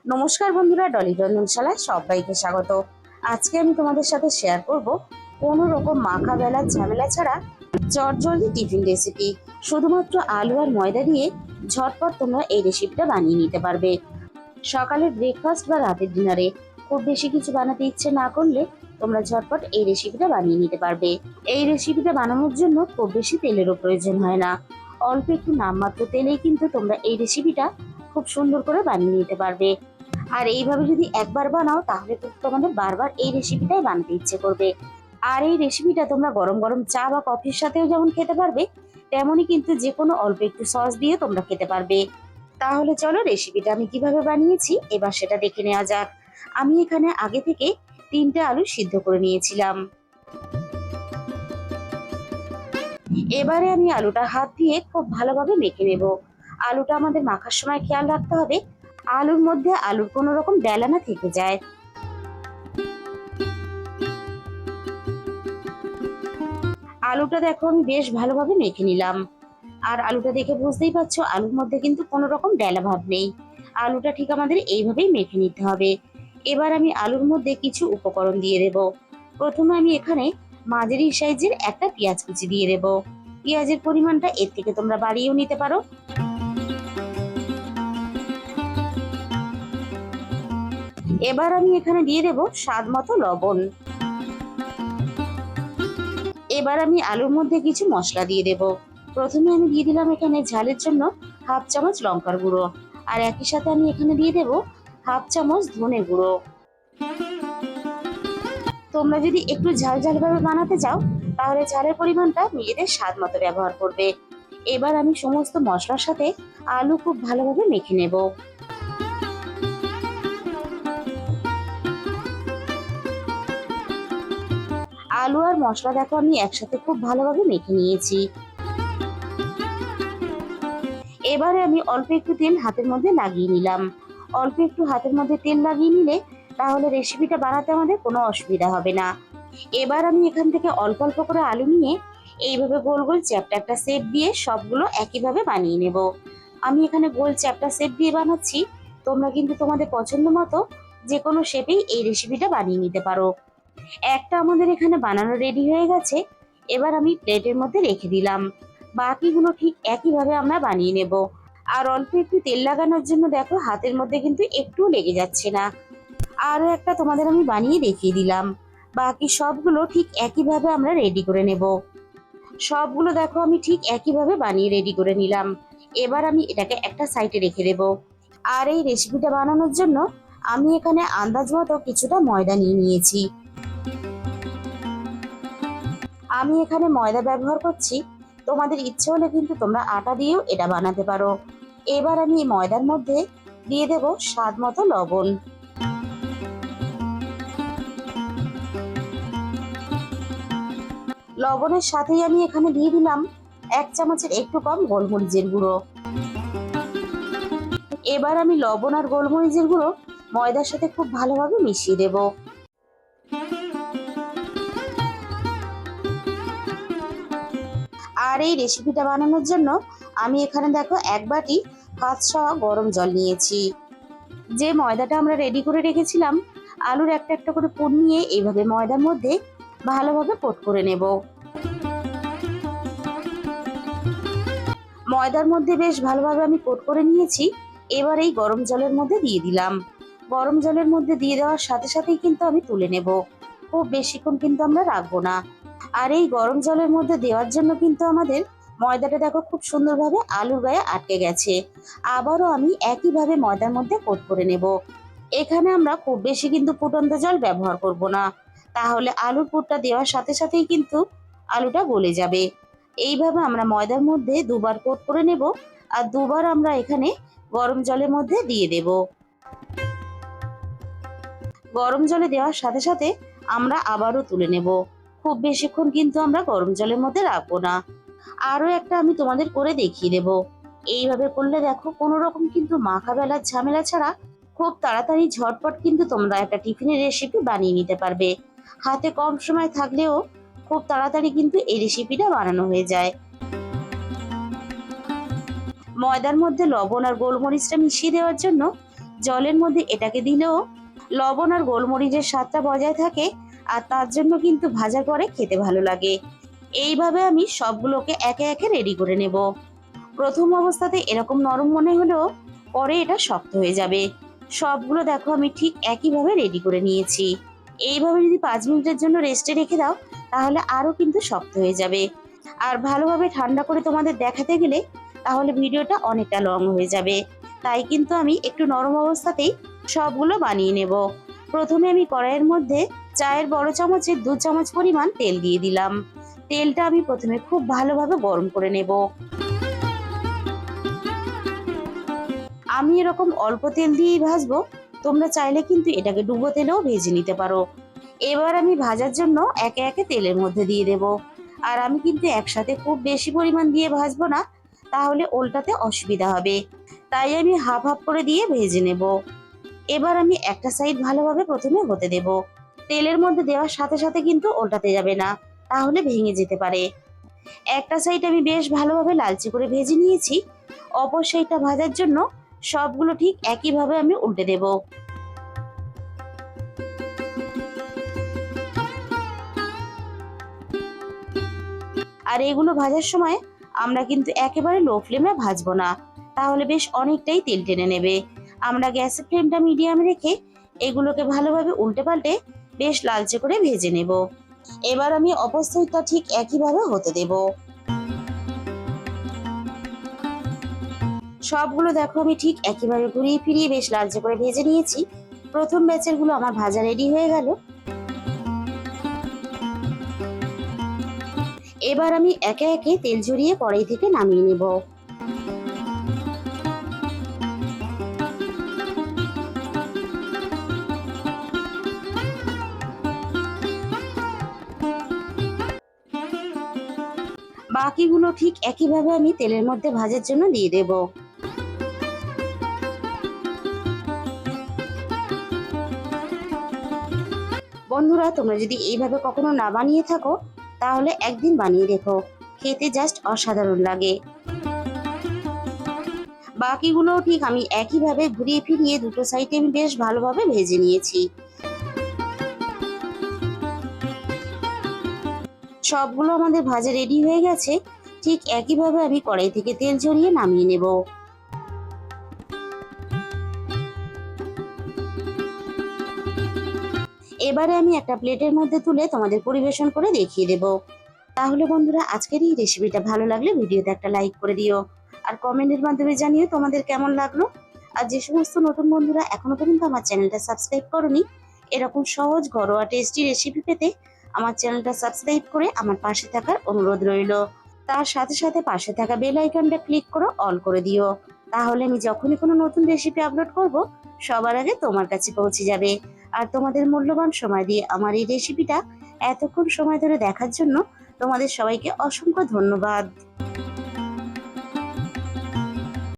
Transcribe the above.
নমস্কার বন্ধুরা, ডলি রন্ধনশালায় সবাইকে স্বাগত। আজকে আমি তোমাদের সাথে শেয়ার করব কোনো রকম মাখা বেলার ঝামেলা ছাড়া চটজলদি টিফিন রেসিপি। শুধুমাত্র আলু আর ময়দা দিয়ে ঝটপট তোমরা এই রেসিপিটা বানিয়ে নিতে পারবে। সকালের ব্রেকফাস্ট বা রাতের ডিনারে খুব বেশি কিছু বানাতে ইচ্ছে না করলে তোমরা ঝটপট এই রেসিপিটা বানিয়ে নিতে পারবে। এই রেসিপিটা বানানোর জন্য খুব বেশি তেলেরও প্রয়োজন হয় না। অল্প একটু নামমাত্র তেলেই কিন্তু তোমরা এই রেসিপিটা খুব সুন্দর করে বানিয়ে নিতে পারবে। আর এইভাবে যদি একবার বানাও তাহলে কিন্তু তোমাদের বারবার এই রেসিপিটাই বানাতে ইচ্ছে করবে। আর এই রেসিপিটা তোমরা গরম গরম চা বা কফির সাথেও যেমন খেতে পারবে, তেমনই কিন্তু যে কোনো অল্প একটু সস দিয়ে তোমরা খেতে পারবে। তাহলে চলো রেসিপিটা আমি কিভাবে বানিয়েছি এবার সেটা দেখে নেওয়া যাক। আমি এখানে আগে থেকে 3টে আলু সিদ্ধ করে নিয়েছিলাম। এবারে আমি আলুটা হাত দিয়ে খুব ভালোভাবে মেখে নেব। আলুটা আমাদের মাখার সময় খেয়াল রাখতে হবে আলুর মধ্যে আলুর কোনো রকম ডেলা না থেকে যায়। আলুটা দেখো আমি বেশ ভালোভাবে মেখে নিলাম। আর আলুটা দেখে বুঝতেই পারছো আলুর মধ্যে কিন্তু কোনো রকম ডেলা ভাব নেই। আলুটা ঠিক আমাদের এইভাবেই মেখে নিতে হবে। এবার আমি আলুর মধ্যে কিছু উপকরণ দিয়ে দেব। প্রথমে আমি এখানে মাঝারি সাইজের একটা পেঁয়াজ কুচি দিয়ে দেব। পেঁয়াজের পরিমাণটা এর থেকে তোমরা বাড়িয়েও নিতে পারো। এবার আমি এখানে দিয়ে দেব স্বাদ মতো লবণ। এবার আমি আলুর মধ্যে কিছু মশলা দিয়ে দেব। প্রথমে আমি দিয়ে দিলাম এখানে ঝালের জন্য হাফ চামচ লঙ্কার গুঁড়ো, আর একই সাথে আমি এখানে দিয়ে দেব হাফ চামচ ধনে গুঁড়ো। তোমরা যদি একটু ঝাল ঝাল ভাবে বানাতে চাও তাহলে ঝালের পরিমাণটা নিজেদের স্বাদ মতো ব্যবহার করবে। এবার আমি সমস্ত মশলার সাথে আলু খুব ভালোভাবে মেখে নেব। আলু আর মশলা দেখো আমি একসাথে খুব ভালোভাবে মেখে নিয়েছি। এবারে আমি অল্প একটু তেল হাতের মধ্যে লাগিয়ে নিলাম। অল্প একটু হাতের মধ্যে তেল লাগিয়ে নিলে তাহলে রেসিপিটা বানাতে আমাদের কোনো অসুবিধা হবে না। এবার আমি এখান থেকে অল্প অল্প করে আলু নিয়ে এইভাবে গোল গোল চ্যাপ্টা একটা শেপ দিয়ে সবগুলো একইভাবে বানিয়ে নেব। আমি এখানে গোল চ্যাপ্টা শেপ দিয়ে বানাচ্ছি, তোমরা কিন্তু তোমাদের পছন্দ মতো যে কোনো শেপেই এই রেসিপিটা বানিয়ে নিতে পারো। একটা আমাদের এখানে বানানো রেডি হয়ে গেছে। এবার আমি প্লেটের মধ্যে রেখে দিলাম। বাকিগুলো ঠিক একইভাবে আমরা বানিয়ে নেব। আর অল্প একটু তেল লাগানোর জন্য দেখো হাতের মধ্যে কিন্তু একটু লেগে যাচ্ছে না। আরও একটা তোমাদের আমি বানিয়ে দেখিয়ে দিলাম। বাকি সবগুলো ঠিক একইভাবে আমরা রেডি করে নেব। সবগুলো দেখো আমি ঠিক একইভাবে বানিয়ে রেডি করে নিলাম। এবার আমি এটাকে একটা সাইডে রেখে দেব। আর এই রেসিপিটা বানানোর জন্য আমি এখানে আন্দাজ মতো কিছুটা ময়দা নিয়ে নিয়েছি। আমি এখানে ময়দা ব্যবহার করছি, তোমাদের ইচ্ছে হলে কিন্তু তোমরা আটা দিয়েও এটা বানাতে পারো। এবার আমি এই ময়দার মধ্যে দিয়ে দেব স্বাদ মতো লবণ। লবণের সাথেই আমি এখানে দিয়ে দিলাম 1 চামচের একটু কম গোলমরিচের গুঁড়ো। এবার আমি লবণ আর গোলমরিচের গুঁড়ো ময়দার সাথে খুব ভালোভাবে মিশিয়ে দেব। আর এই রেসিপিটা বানানোর জন্য আমি এখানে দেখো 1 বাটি কাঁচা গরম জল নিয়েছি। যে ময়দাটা আমরা রেডি করে রেখেছিলাম আলুর একটা একটা করে পুর নিয়ে এইভাবে ময়দার মধ্যে ভালোভাবে কোট করে নেব। ময়দার মধ্যে বেশ ভালোভাবে আমি কোট করে নিয়েছি। এবার এই গরম জলের মধ্যে দিয়ে দিলাম। গরম জলের মধ্যে দিয়ে দেওয়ার সাথে সাথেই কিন্তু আমি তুলে নেব। খুব বেশিক্ষণ কিন্তু আমরা রাখবো না। আর এই গরম জলের মধ্যে দেওয়ার জন্য কিন্তু আমাদের ময়দাটা দেখো খুব সুন্দরভাবে আলুর গায়ে আটকে গেছে। আবারও আমি একইভাবে ময়দার মধ্যে কোট করে নেব। এখানে আমরা খুব বেশি কিন্তু ফুটন্ত জল ব্যবহার করব না, তাহলে আলুর পুরটা দেওয়ার সাথে সাথেই কিন্তু আলুটা গলে যাবে। এইভাবে আমরা ময়দার মধ্যে দুবার কোট করে নেব। আর দুবার আমরা এখানে গরম জলের মধ্যে দিয়ে দেব। গরম জলে দেওয়ার সাথে সাথে আমরা আবারও তুলে নেব। খুব বেশিক্ষণ কিন্তু আমরা গরম জলের মধ্যে রাখবো না। আরও একটা আমি তোমাদের করে দেখিয়ে দেব। এইভাবে করলে দেখো কোনো রকম কিন্তু মাখা বেলার ঝামেলা ছাড়া খুব তাড়াতাড়ি ঝটপট কিন্তু তোমরা একটা টিফিনের রেসিপি বানিয়ে নিতে পারবে। হাতে কম সময় থাকলেও খুব তাড়াতাড়ি কিন্তু এই রেসিপিটা বানানো হয়ে যায়। ময়দার মধ্যে লবণ আর গোলমরিচটা মিশিয়ে দেওয়ার জন্য জলের মধ্যে এটাকে দিলেও লবণ আর গোলমরিচের স্বাদটা বজায় থাকে, আর তার জন্য কিন্তু ভাজার পরে খেতে ভালো লাগে। এইভাবে আমি সবগুলোকে একে একে রেডি করে নেব। প্রথম অবস্থাতে এরকম নরম মনে হলেও পরে এটা শক্ত হয়ে যাবে। সবগুলো দেখো আমি ঠিক একইভাবে রেডি করে নিয়েছি। এইভাবে যদি 5 মিনিটের জন্য রেস্টে রেখে দাও তাহলে আরো কিন্তু শক্ত হয়ে যাবে। আর ভালোভাবে ঠান্ডা করে তোমাদের দেখাতে গেলে তাহলে ভিডিওটা অনেকটা লং হয়ে যাবে। তাই কিন্তু আমি একটু নরম অবস্থাতেই সবগুলো বানিয়ে নেব। প্রথমে আমি কড়াইয়ের মধ্যে চায়ের বড় চামচের 2 চামচ পরিমাণ তেল দিয়ে দিলাম। তেলটা আমি প্রথমে খুব ভালোভাবে গরম করে নেব। আমি এরকম অল্প তেল দিয়েই ভাজবো, তোমরা চাইলে কিন্তু এটাকে ডুবো তেলেও ভেজে নিতে পারো। এবার আমি ভাজার জন্য একে একে তেলের মধ্যে দিয়ে দেব। আর আমি কিন্তু একসাথে খুব বেশি পরিমাণ দিয়ে ভাজবো না, তাহলে উল্টাতে অসুবিধা হবে। তাই আমি হাফ হাফ করে দিয়ে ভেজে নেব। এবার আমি একটা সাইড ভালোভাবে প্রথমে হতে দেব। তেলের মধ্যে দেওয়ার সাথে সাথে কিন্তু উল্টাতে যাবে না, তাহলে ভেঙে যেতে পারে। একটা সাইড আমি বেশ ভালোভাবে লালচে করে ভেজে নিয়েছি। অপর সাইডটা ভাজার জন্য সবগুলো ঠিক একইভাবে আমি উল্টে দেব। আর এগুলো ভাজার সময় আমরা কিন্তু একেবারে লো ফ্লেমে ভাজবো না, তাহলে বেশ অনেকটাই তেল টেনে নেবে। আমরা গ্যাসের ফ্লেমটা মিডিয়ামে রেখে এগুলোকে ভালোভাবে উল্টে পাল্টে বেশ লালচে করে ভেজে নেব। এবার আমি অপর সাইডটা ঠিক একইভাবে হতে দেব। সবগুলো দেখো আমি ঠিক একইভাবে ঘুরিয়ে ফিরিয়ে বেশ লালচে করে ভেজে নিয়েছি। প্রথম ব্যাচের গুলো আমার ভাজা রেডি হয়ে গেল। এবার আমি একে একে তেল ঝরিয়ে কড়াই থেকে নামিয়ে নেব। বাকিগুলো ঠিক একইভাবে আমি তেলের মধ্যে ভাজার জন্য দিয়ে দেব। বন্ধুরা, তোমরা যদি এইভাবে কখনো না বানিয়ে থাকো তাহলে একদিন বানিয়ে দেখো, খেতে জাস্ট অসাধারণ লাগে। বাকিগুলো ঠিক আমি একইভাবে ঘুরিয়ে ফিরিয়ে দুটো সাইডে আমি বেশ ভালোভাবে ভেজে নিয়েছি। সবগুলো আমাদের ভাজা রেডি হয়ে গেছে। ঠিক একইভাবে আমি কড়াই থেকে তেল ঝরিয়ে নামিয়ে নেব। এবারে আমি একটা প্লেটের মধ্যে তুলে তোমাদের পরিবেশন করে দেখিয়ে দেব। তাহলে বন্ধুরা, আজকের এই রেসিপিটা ভালো লাগলে ভিডিওতে একটা লাইক করে দিও, আর কমেন্টের মাধ্যমে জানিও তোমাদের কেমন লাগলো। আর যে সমস্ত নতুন বন্ধুরা এখনো পর্যন্ত আমার চ্যানেলটা সাবস্ক্রাইব করোনি, এরকম সহজ ঘরোয়া টেস্টি রেসিপি পেতে আমার চ্যানেলটা সাবস্ক্রাইব করে আমার পাশে থাকার অনুরোধ রইল। তার সাথে সাথে পাশে থাকা বেল আইকনটা ক্লিক করে অল করে দিও, তাহলে আমি যখনই কোনো নতুন রেসিপি আপলোড করব সবার আগে তোমার কাছে পৌঁছে যাবে। আর তোমাদের মূল্যবান সময় দিয়ে আমার এই রেসিপিটা এতক্ষণ সময় ধরে দেখার জন্য তোমাদের সবাইকে অসংখ্য ধন্যবাদ।